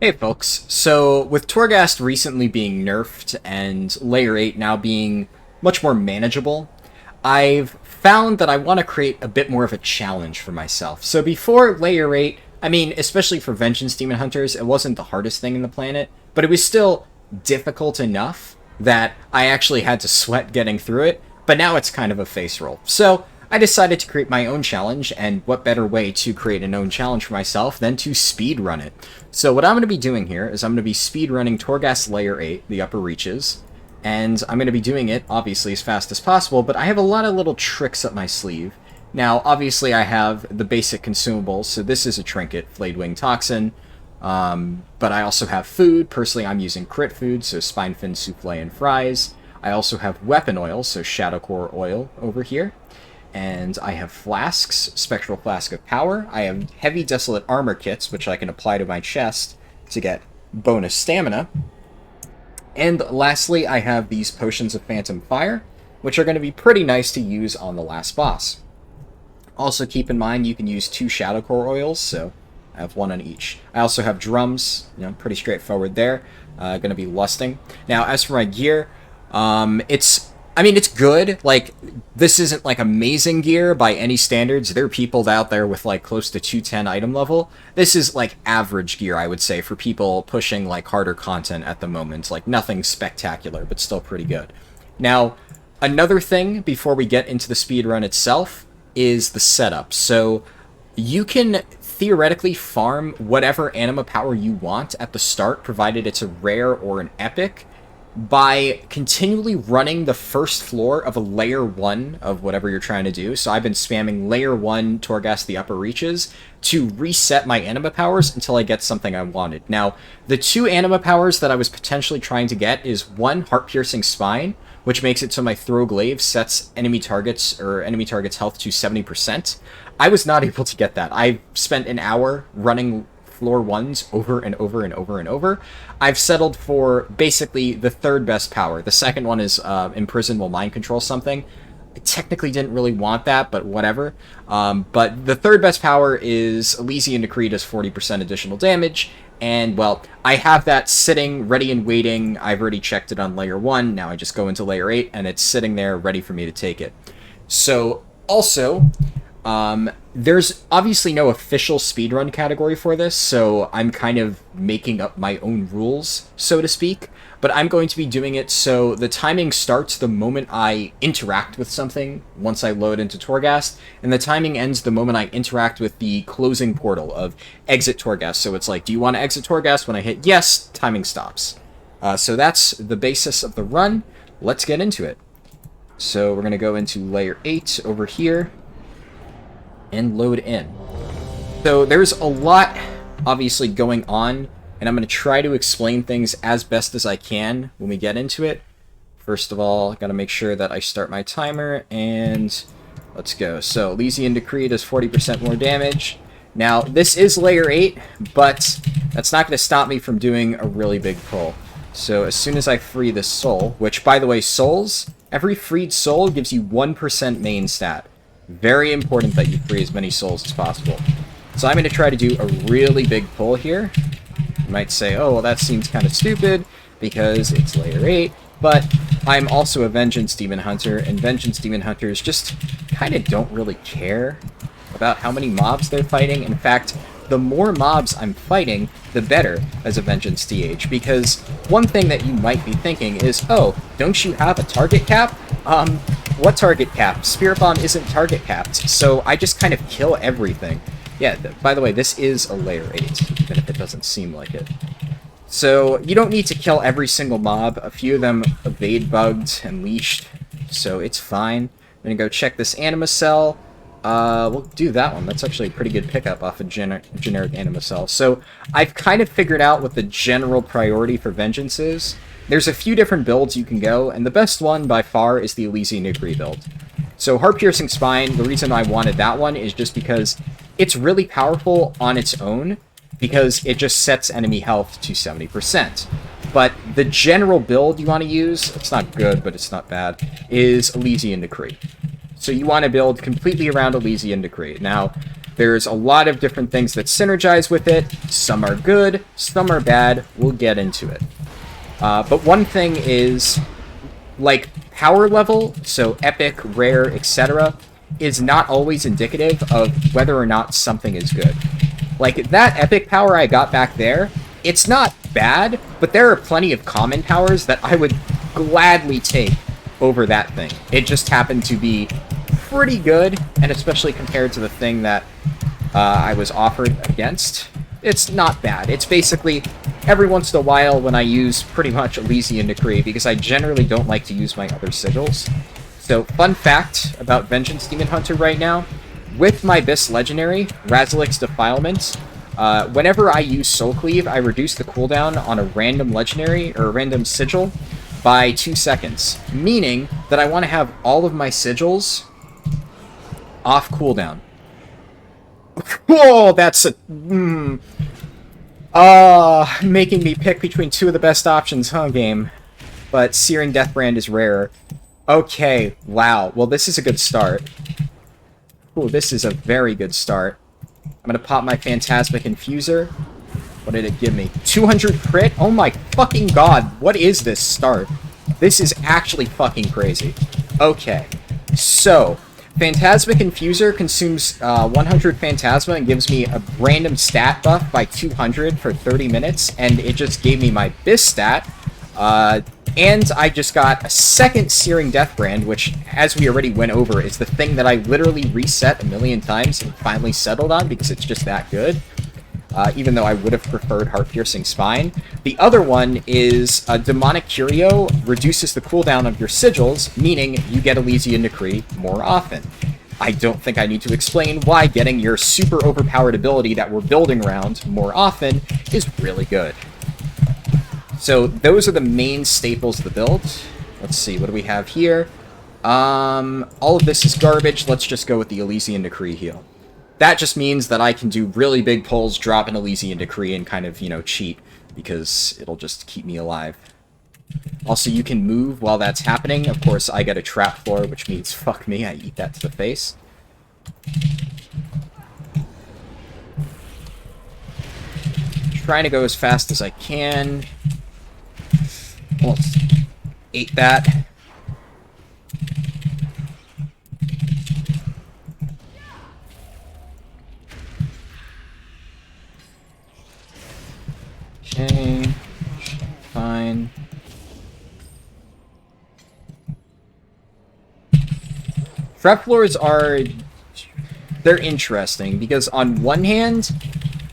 Hey folks, so with Torghast recently being nerfed and Layer 8 now being much more manageable, I've found that I want to create a bit more of a challenge for myself. So before Layer 8, I mean, especially for Vengeance Demon Hunters, it wasn't the hardest thing in the planet, but it was still difficult enough that I actually had to sweat getting through it, but now it's kind of a face roll. So I decided to create my own challenge, and what better way to create an own challenge for myself than to speedrun it. So what I'm going to be doing here is I'm going to be speedrunning Torghast Layer 8, the upper reaches, and I'm going to be doing it, obviously, as fast as possible, but I have a lot of little tricks up my sleeve. Now, obviously, I have the basic consumables, so this is a trinket, Flayed Wing Toxin, but I also have food. Personally, I'm using crit food, so Spine Fin Souffle and Fries. I also have weapon oil, so Shadow Core oil over here. And I have flasks, Spectral Flask of Power. I have Heavy Desolate Armor Kits, which I can apply to my chest to get bonus stamina. And lastly, I have these Potions of Phantom Fire, which are going to be pretty nice to use on the last boss. Also keep in mind you can use 2 Shadow Core oils, so I have 1 on each. I also have drums, pretty straightforward there. Going to be lusting. Now, as for my gear, it's good. Like, this isn't, like, amazing gear by any standards. There are people out there with, like, close to 210 item level. This is, like, average gear, I would say, for people pushing, like, harder content at the moment. Like, nothing spectacular, but still pretty good. Now, another thing before we get into the speedrun itself is the setup. So, you can theoretically farm whatever anima power you want at the start, provided it's a rare or an epic, by continually running the first floor of a layer 1 of whatever you're trying to do. So I've been spamming layer 1 Torghast the upper reaches to reset my anima powers until I get something I wanted. Now, the 2 anima powers that I was potentially trying to get is 1, Heart Piercing Spine, which makes it so my Throw Glaive sets enemy targets' health to 70%. I was not able to get that. I spent an hour running floor 1s over and over and over and over. I've settled for basically the 3rd best power. The second one is Imprison will mind control something. I technically didn't really want that, but whatever. But the 3rd best power is Elysian Decree, does 40% additional damage, and, well, I have that sitting, ready and waiting. I've already checked it on layer 1, now I just go into layer 8, and it's sitting there ready for me to take it. So, also, there's obviously no official speedrun category for this, so I'm kind of making up my own rules, so to speak. But I'm going to be doing it so the timing starts the moment I interact with something once I load into Torghast, and the timing ends the moment I interact with the closing portal of exit Torghast. So it's like, do you want to exit Torghast? When I hit yes, timing stops. So that's the basis of the run. Let's get into it. So we're going to go into layer 8 over here and load in. So there's a lot obviously going on, and I'm going to try to explain things as best as I can when we get into it. First of all, got to make sure that I start my timer, and let's go. So Elysian Decree does 40% more damage. Now, this is layer 8, but that's not going to stop me from doing a really big pull. So as soon as I free this soul, which, by the way, souls, every freed soul gives you 1% main stat. Very important that you free as many souls as possible. So I'm going to try to do a really big pull here. You might say, oh, well, that seems kind of stupid because it's layer 8, but I'm also a Vengeance Demon Hunter, and Vengeance Demon Hunters just kind of don't really care about how many mobs they're fighting. In fact, the more mobs I'm fighting, the better as a Vengeance DH, because one thing that you might be thinking is, oh, don't you have a target cap? What target cap? Spirit Bomb isn't target capped, so I just kind of kill everything. Yeah, by the way, this is a layer 8, even if it doesn't seem like it. So you don't need to kill every single mob. A few of them evade bugged and leashed, so it's fine. I'm gonna go check this anima cell. We'll do that one. That's actually a pretty good pickup off a generic anima cell. So I've kind of figured out what the general priority for Vengeance is. There's a few different builds you can go, and the best one by far is the Elysian Decree build. So Heart Piercing Spine, the reason I wanted that one is just because it's really powerful on its own, because it just sets enemy health to 70%. But the general build you want to use, it's not good, but it's not bad, is Elysian Decree. So you want to build completely around Elysian Decree. Now, There's a lot of different things that synergize with it. Some are good, some are bad. We'll get into it. But one thing is, like, power level, so epic, rare, etc., is not always indicative of whether or not something is good. Like, that epic power I got back there, it's not bad, but there are plenty of common powers that I would gladly take over that thing. It just happened to be pretty good, and especially compared to the thing that I was offered against, it's not bad. It's basically, every once in a while when I use pretty much Elysian Decree, because I generally don't like to use my other sigils. So, fun fact about Vengeance Demon Hunter right now, with my Bis Legendary, Razilix's Defilement, whenever I use Soul Cleave, I reduce the cooldown on a random legendary, or a random sigil, by 2 seconds. Meaning that I want to have all of my sigils off cooldown. Whoa, that's a... making me pick between two of the best options, huh, game? But Searing Deathbrand is rarer. Okay, wow. Well, this is a good start. Ooh, this is a very good start. I'm gonna pop my Phantasmic Infuser. What did it give me? 200 crit? Oh my fucking god, what is this start? This is actually fucking crazy. Okay, so... Phantasmic Infuser consumes 100 Phantasma and gives me a random stat buff by 200 for 30 minutes, and it just gave me my Bis stat, and I just got a second Searing Deathbrand, which, as we already went over, is the thing that I literally reset a million times and finally settled on because it's just that good. Even though I would have preferred Heart-Piercing Spine. The other one is Demonic Curio reduces the cooldown of your sigils, meaning you get Elysian Decree more often. I don't think I need to explain why getting your super overpowered ability that we're building around more often is really good. So those are the main staples of the build. Let's see, what do we have here? All of this is garbage. Let's just go with the Elysian Decree heal. That just means that I can do really big pulls, drop an Elysian Decree, and kind of, you know, cheat, because it'll just keep me alive. Also, you can move while that's happening. Of course, I get a trap floor, which means, fuck me, I eat that to the face. Trying to go as fast as I can. Almost ate that. Okay, fine. Trap floors are... they're interesting, because on one hand,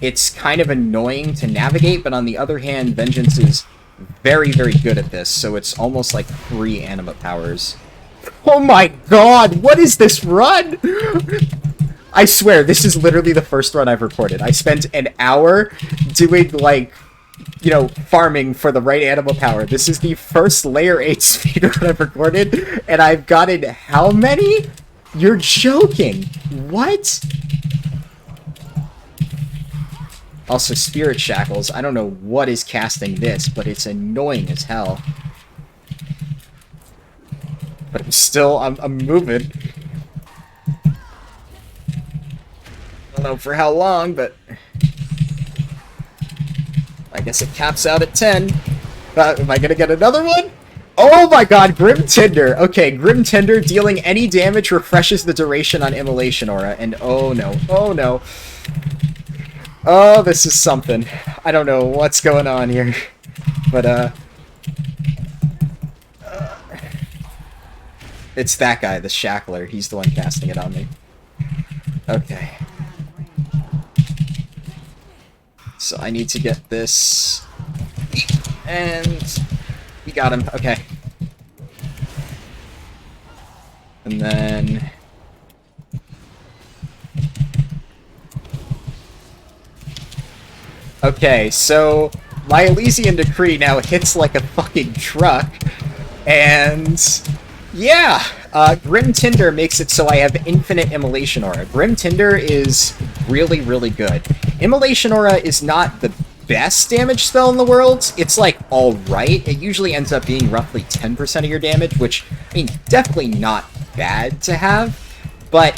it's kind of annoying to navigate, but on the other hand, Vengeance is very, very good at this, so it's almost like free anima powers. Oh my god, what is this run? I swear, this is literally the first run I've recorded. I spent an hour doing, like, you know, farming for the right animal power. This is the first layer 8 speedrun I've recorded, and I've gotten how many? You're joking. What? Also, Spirit Shackles. I don't know what is casting this, but it's annoying as hell. But I'm moving. I don't know for how long, but... I guess it caps out at 10. Am I gonna get another one? Oh my god, Grim Tinder. Okay, Grim Tinder dealing any damage refreshes the duration on Immolation Aura, and oh no, oh no. Oh, this is something. I don't know what's going on here. But, it's that guy, the Shackler. He's the one casting it on me. Okay. So I need to get this, and we got him, okay. And then... okay, so my Elysian Decree now hits like a fucking truck, and yeah, Grim Tinder makes it so I have infinite Immolation Aura. Grim Tinder is really, really good. Immolation Aura is not the best damage spell in the world. It's like alright. It usually ends up being roughly 10% of your damage, which, I mean, definitely not bad to have, but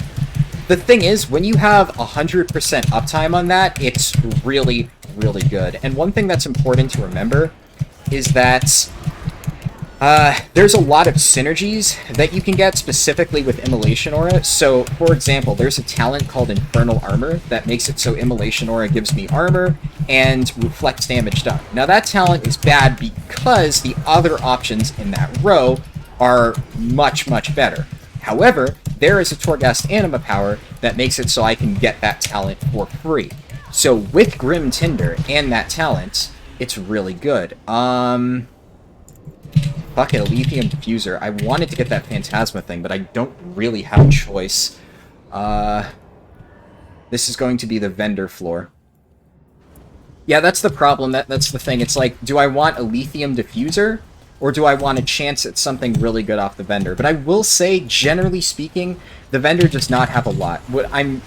the thing is, when you have 100% uptime on that, it's really, really good. And one thing that's important to remember is that there's a lot of synergies that you can get specifically with Immolation Aura. So, for example, there's a talent called Infernal Armor that makes it so Immolation Aura gives me armor and reflects damage done. Now, that talent is bad because the other options in that row are much, much better. However, there is a Torghast Anima power that makes it so I can get that talent for free. So, with Grim Tinder and that talent, it's really good. Fuck it, a Lithium Diffuser. I wanted to get that Phantasma thing, but I don't really have a choice. This is going to be the vendor floor. Yeah, that's the problem. That's the thing. It's like, do I want a Lithium Diffuser, or do I want a chance at something really good off the vendor? But I will say, generally speaking, the vendor does not have a lot. What I'm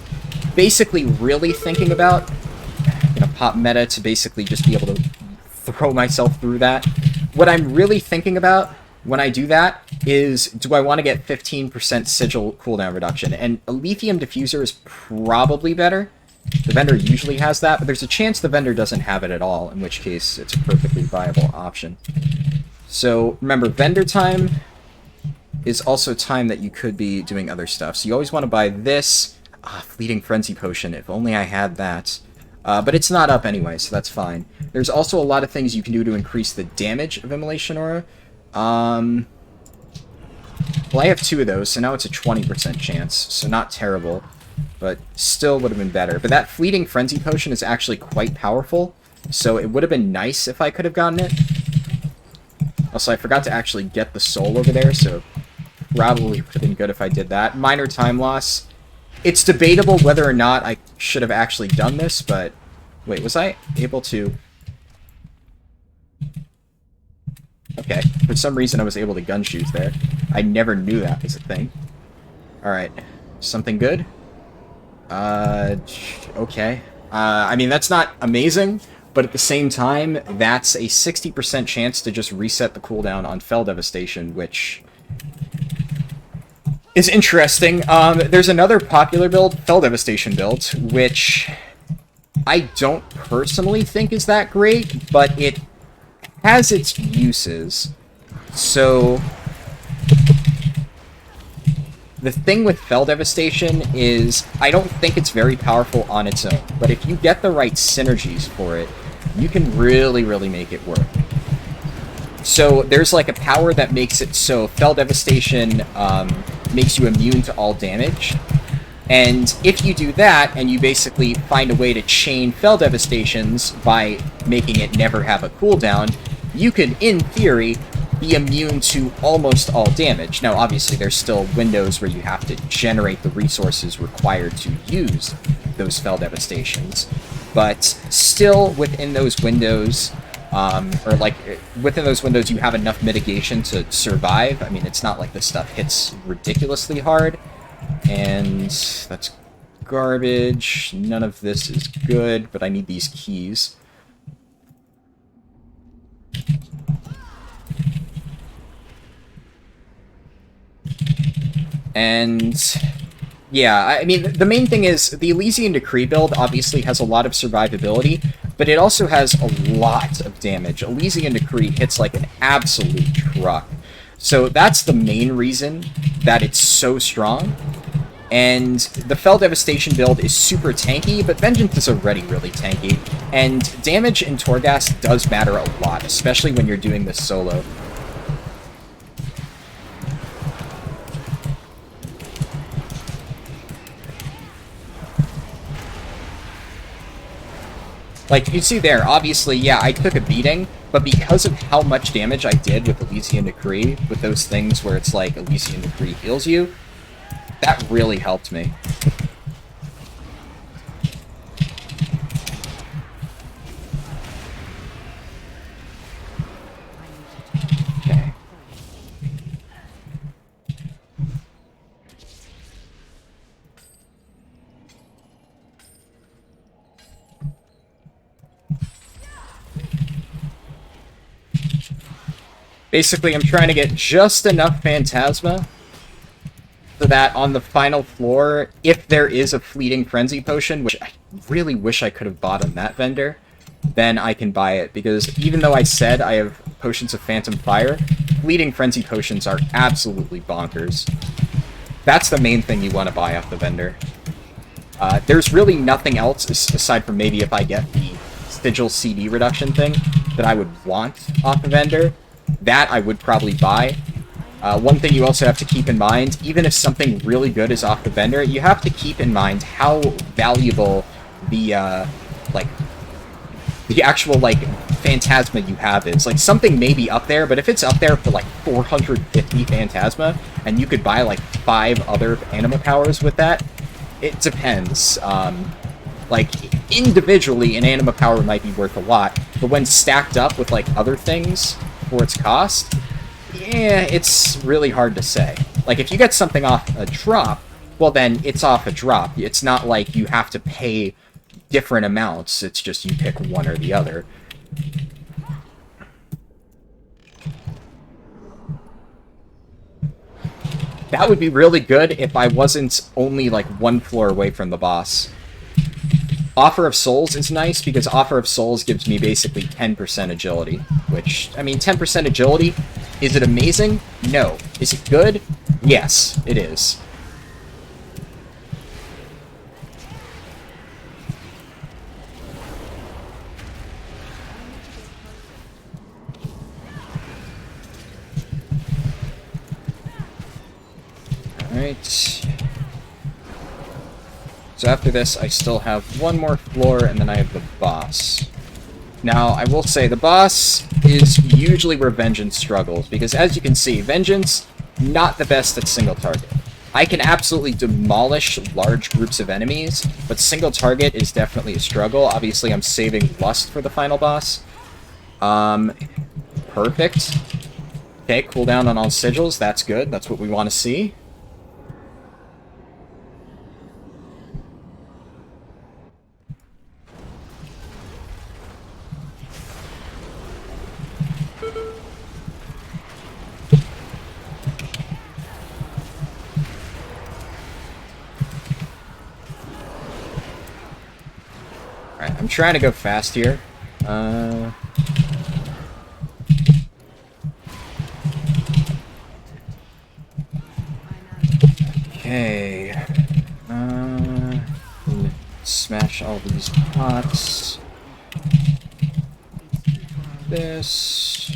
basically really thinking about, I'm gonna pop meta to basically just be able to throw myself through that. What I'm really thinking about when I do that is, do I want to get 15% sigil cooldown reduction? And a Lithium Diffuser is probably better. The vendor usually has that, but there's a chance the vendor doesn't have it at all, in which case it's a perfectly viable option. So remember, vendor time is also time that you could be doing other stuff. So you always want to buy this. Fleeting Frenzy Potion, if only I had that. But it's not up anyway, so that's fine. There's also a lot of things you can do to increase the damage of Immolation Aura. Well, I have 2 of those, so now it's a 20% chance, so not terrible, but still would have been better. But that Fleeting Frenzy Potion is actually quite powerful, so it would have been nice if I could have gotten it. Also, I forgot to actually get the soul over there, so probably would have been good if I did that. Minor time loss. It's debatable whether or not I should have actually done this, but... Wait, was I able to... Okay, for some reason I was able to gun shoot there. I never knew that was a thing. Alright, something good? Okay. I mean, that's not amazing, but at the same time, that's a 60% chance to just reset the cooldown on Fell Devastation, which... is interesting. There's another popular build, Fell Devastation build, which I don't personally think is that great, but it has its uses. So the thing with Fell Devastation is I don't think it's very powerful on its own, but if you get the right synergies for it, you can really, really make it work. So there's like a power that makes it so Fell Devastation makes you immune to all damage. And if you do that, and you basically find a way to chain Fell Devastations by making it never have a cooldown, you could, in theory, be immune to almost all damage. Now, obviously, there's still windows where you have to generate the resources required to use those Fell Devastations. But still, within those windows... within those windows, you have enough mitigation to survive. I mean, it's not like this stuff hits ridiculously hard. And that's garbage. None of this is good, but I need these keys. And... yeah, I mean, the main thing is, the Elysian Decree build obviously has a lot of survivability, but it also has a lot of damage. Elysian Decree hits like an absolute truck. So that's the main reason that it's so strong. And the Fell Devastation build is super tanky, but Vengeance is already really tanky. And damage in Torghast does matter a lot, especially when you're doing this solo. Like, you see there, obviously, yeah, I took a beating, but because of how much damage I did with Elysian Decree, with those things where it's like Elysian Decree heals you, that really helped me. Okay. Basically, I'm trying to get just enough Phantasma So that on the final floor, if there is a fleeting frenzy potion, which I really wish I could have bought on that vendor, then I can buy it, because even though I said I have potions of phantom fire, fleeting frenzy potions are absolutely bonkers. That's the main thing you want to buy off the vendor. There's really nothing else, aside from maybe if I get the sigil CD reduction thing, that I would want off the vendor. That I would probably buy. One thing you also have to keep in mind, even if something really good is off the vendor, you have to keep in mind how valuable the actual, Phantasma you have is. Like, something may be up there, but if it's up there for, 450 Phantasma, and you could buy, 5 other anima powers with that, it depends. Individually, an anima power might be worth a lot, but when stacked up with, other things for its cost, yeah, it's really hard to say. If you get something off a drop, well then, it's off a drop. It's not like you have to pay different amounts, it's just you pick one or the other. That would be really good if I wasn't only, one floor away from the boss. Offer of Souls is nice, because Offer of Souls gives me basically 10% agility, which, 10% agility, is it amazing? No. Is it good? Yes, it is. Alright. So after this, I still have one more floor, and then I have the boss. Now, I will say, the boss is usually where Vengeance struggles, because as you can see, Vengeance, not the best at single target. I can absolutely demolish large groups of enemies, but single target is definitely a struggle. Obviously, I'm saving Lust for the final boss. Perfect. Okay, cooldown on all sigils, that's good, that's what we want to see. Alright, I'm trying to go fast here. Okay. Smash all these pots. This.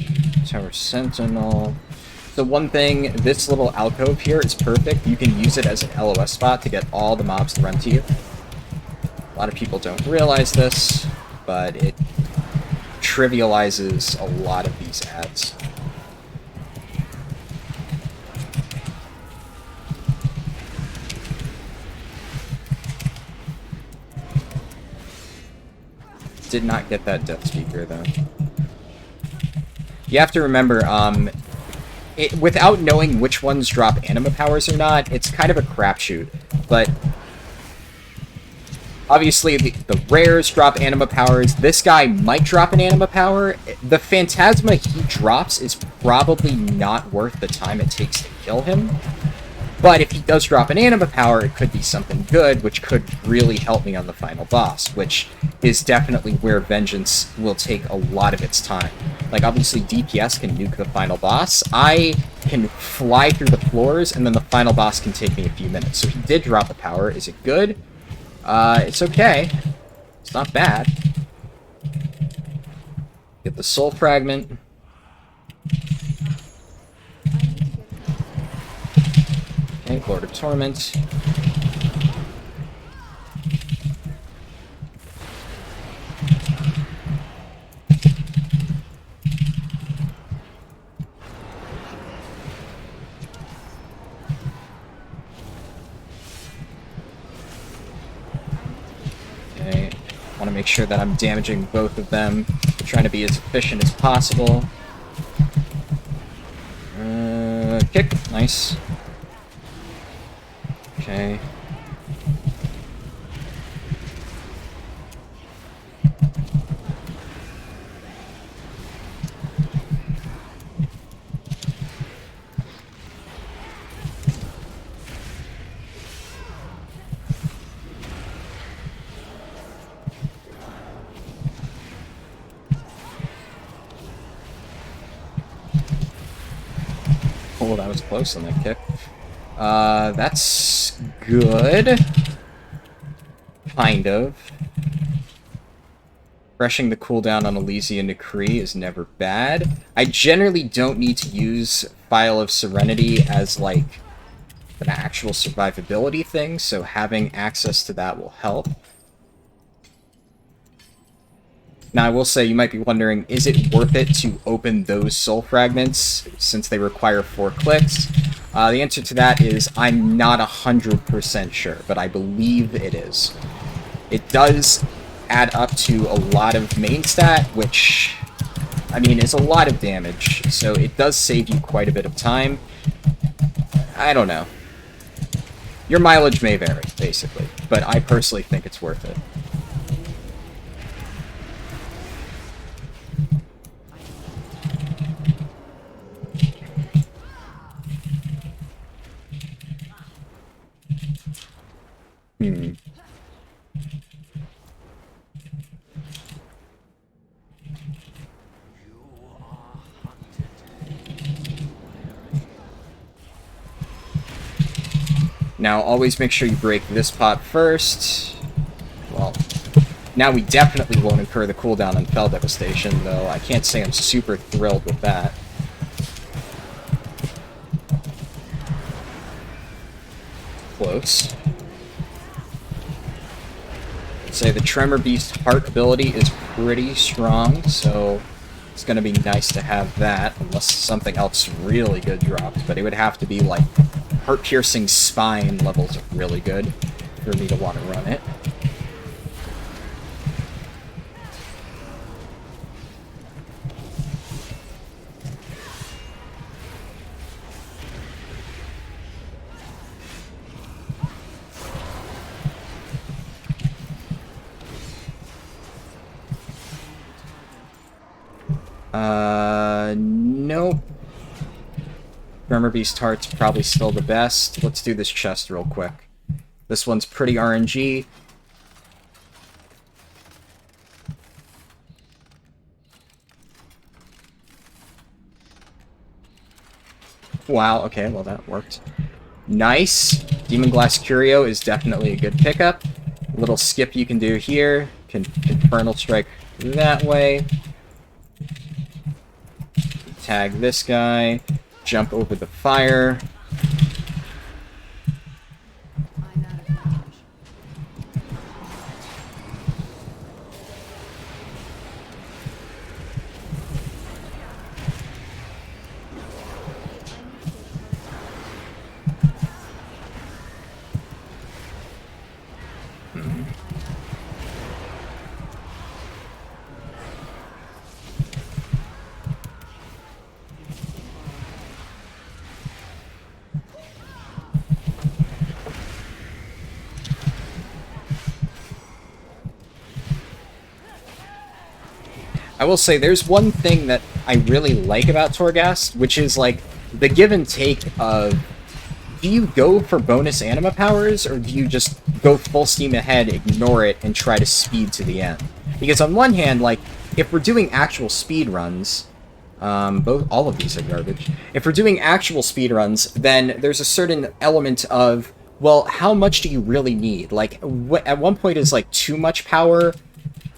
Tower Sentinel. The one thing, this little alcove here is perfect. You can use it as an LOS spot to get all the mobs to run to you. A lot of people don't realize this, but it trivializes a lot of these ads. Did not get that Death Speaker, though. You have to remember, without knowing which ones drop anima powers or not, it's kind of a crapshoot, but obviously, the rares drop anima powers. This guy might drop an anima power. The Phantasma he drops is probably not worth the time it takes to kill him. But if he does drop an anima power, it could be something good, which could really help me on the final boss, which is definitely where Vengeance will take a lot of its time. Obviously, DPS can nuke the final boss. I can fly through the floors, and then the final boss can take me a few minutes. So he did drop a power. Is it good? It's okay. It's not bad. Get the soul fragment. Okay, Lord of Torment. Okay, want to make sure that I'm damaging both of them. Trying to be as efficient as possible. Kick, nice. Okay. Oh, that was close on that kick. That's good. Kind of. Refreshing the cooldown on Elysian Decree is never bad. I generally don't need to use File of Serenity as, like, an actual survivability thing, so having access to that will help. Now, I will say, you might be wondering, is it worth it to open those soul fragments, since they require 4 clicks? The answer to that is, I'm not 100% sure, but I believe it is. It does add up to a lot of main stat, which, I mean, is a lot of damage, so it does save you quite a bit of time. I don't know. Your mileage may vary, basically, but I personally think it's worth it. Now, always make sure you break this pot first. Well, now we definitely won't incur the cooldown on Fell Devastation, though I can't say I'm super thrilled with that. Close. I'd say the Tremor Beast Heart ability is pretty strong, so it's going to be nice to have that, unless something else really good drops, but it would have to be, like, Heart-Piercing Spine levels are really good for me to want to run it. Nope. Tremor Beast Heart's probably still the best. Let's do this chest real quick. This one's pretty RNG. Wow, okay, well that worked. Nice! Demon Glass Curio is definitely a good pickup. A little skip you can do here. Can Infernal Strike that way. Tag this guy. Jump over the fire. I will say, there's one thing that I really like about Torghast, which is, like, the give and take of, do you go for bonus anima powers, or do you just go full steam ahead, ignore it, and try to speed to the end? Because on one hand, like, if we're doing actual speedruns, all of these are garbage. If we're doing actual speedruns, then there's a certain element of, well, how much do you really need? Like, at one point is, like, too much power,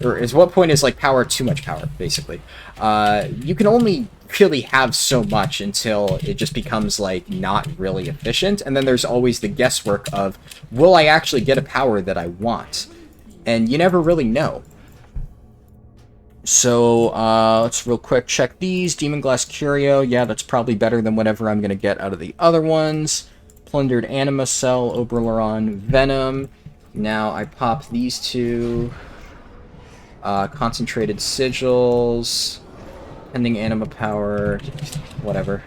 or at what point is, like, power too much power, basically. You can only really have so much until it just becomes, like, not really efficient, and then there's always the guesswork of, will I actually get a power that I want? And you never really know. So, let's real quick check these. Demon Glass Curio, yeah, that's probably better than whatever I'm going to get out of the other ones. Plundered Anima Cell, Oberlaron, Venom. Now I pop these two. Concentrated Sigils. Pending Anima Power. Whatever.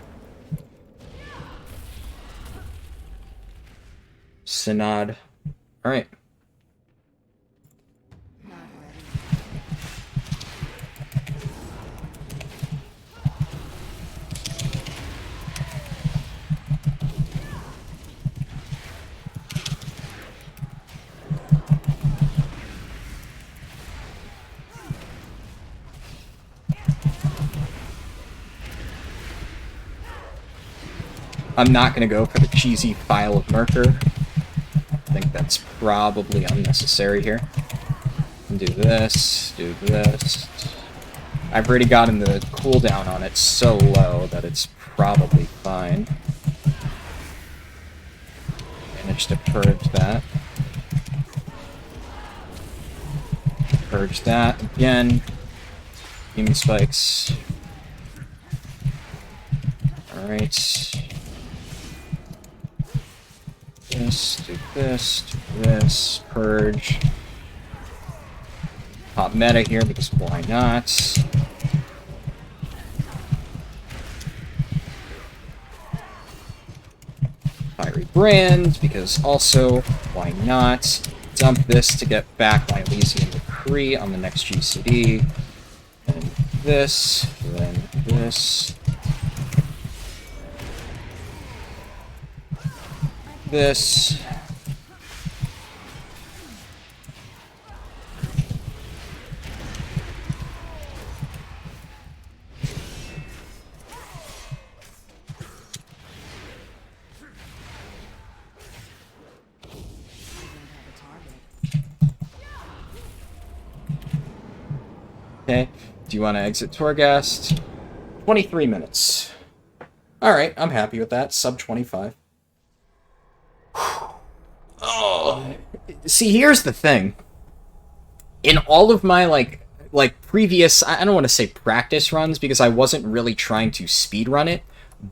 Synod. Alright. I'm not going to go for the cheesy File of Merker. I think that's probably unnecessary here. Do this, do this. I've already gotten the cooldown on it so low that it's probably fine. Managed to purge that. Purge that again. Beam spikes. Alright. This, do this, do this. Purge. Pop meta here because why not? Fiery Brand because also why not? Dump this to get back my Elysian Decree on the next GCD. And this, then this. This. Okay, do you want to exit Torghast? 23 minutes. Alright, I'm happy with that. Sub 25. Oh, see, here's the thing. In all of my, like previous, I don't want to say practice runs, because I wasn't really trying to speedrun it,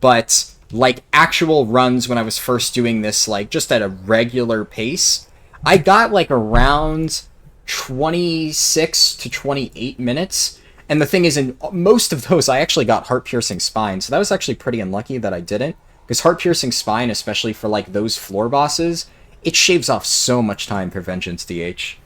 but, like, actual runs when I was first doing this, like, just at a regular pace, I got, like, around 26 to 28 minutes, and the thing is, in most of those, I actually got Heart-Piercing Spine, so that was actually pretty unlucky that I didn't, because Heart-Piercing Spine, especially for, like, those floor bosses, it shaves off so much time for Vengeance DH.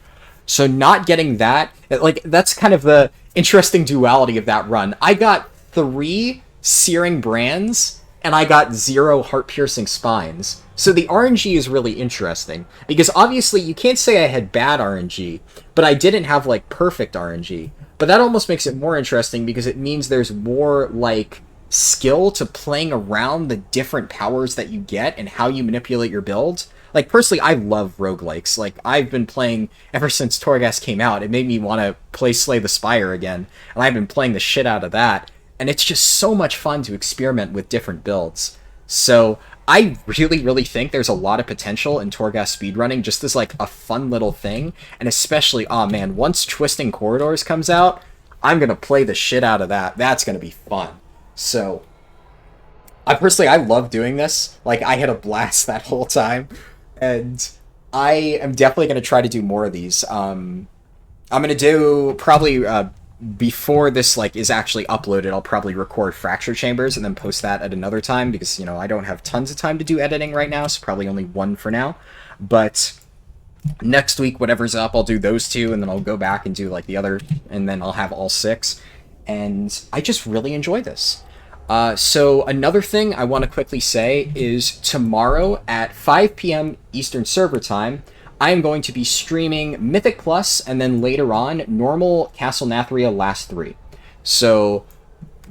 So not getting that, like, that's kind of the interesting duality of that run. I got 3 Searing Brands, and I got 0 Heart-Piercing Spines. So the RNG is really interesting, because obviously you can't say I had bad RNG, but I didn't have, like, perfect RNG. But that almost makes it more interesting, because it means there's more, like, skill to playing around the different powers that you get and how you manipulate your build. Like, personally, I love roguelikes. Like, I've been playing ever since Torghast came out. It made me want to play Slay the Spire again, and I've been playing the shit out of that. And it's just so much fun to experiment with different builds. So I really, really think there's a lot of potential in Torghast speedrunning, just as, like, a fun little thing. And especially, oh man, once Twisting Corridors comes out, I'm going to play the shit out of that. That's going to be fun. So, I love doing this. Like, I had a blast that whole time. And I am definitely going to try to do more of these. I'm going to do, probably, before this, like, is actually uploaded, I'll probably record Fracture Chambers and then post that at another time, because, you know, I don't have tons of time to do editing right now, so probably only 1 for now. But next week, whatever's up, I'll do those 2, and then I'll go back and do, like, the other, and then I'll have all 6. And I just really enjoy this. So another thing I want to quickly say is tomorrow at 5 p.m. Eastern Server Time, I am going to be streaming Mythic Plus, and then later on, normal Castle Nathria Last 3. So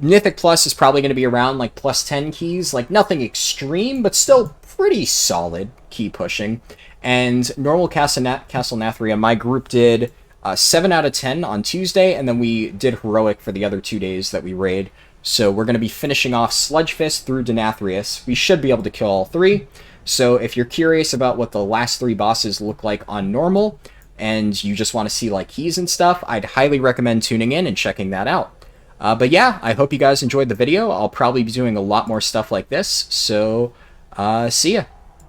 Mythic Plus is probably going to be around, like, plus 10 keys, like, nothing extreme, but still pretty solid key pushing. And normal Castle Nathria, my group did 7 out of 10 on Tuesday, and then we did Heroic for the other 2 days that we raid. So we're going to be finishing off Sludgefist through Denathrius. We should be able to kill all 3. So if you're curious about what the last 3 bosses look like on normal, and you just want to see, like, keys and stuff, I'd highly recommend tuning in and checking that out. But yeah, I hope you guys enjoyed the video. I'll probably be doing a lot more stuff like this, so see ya.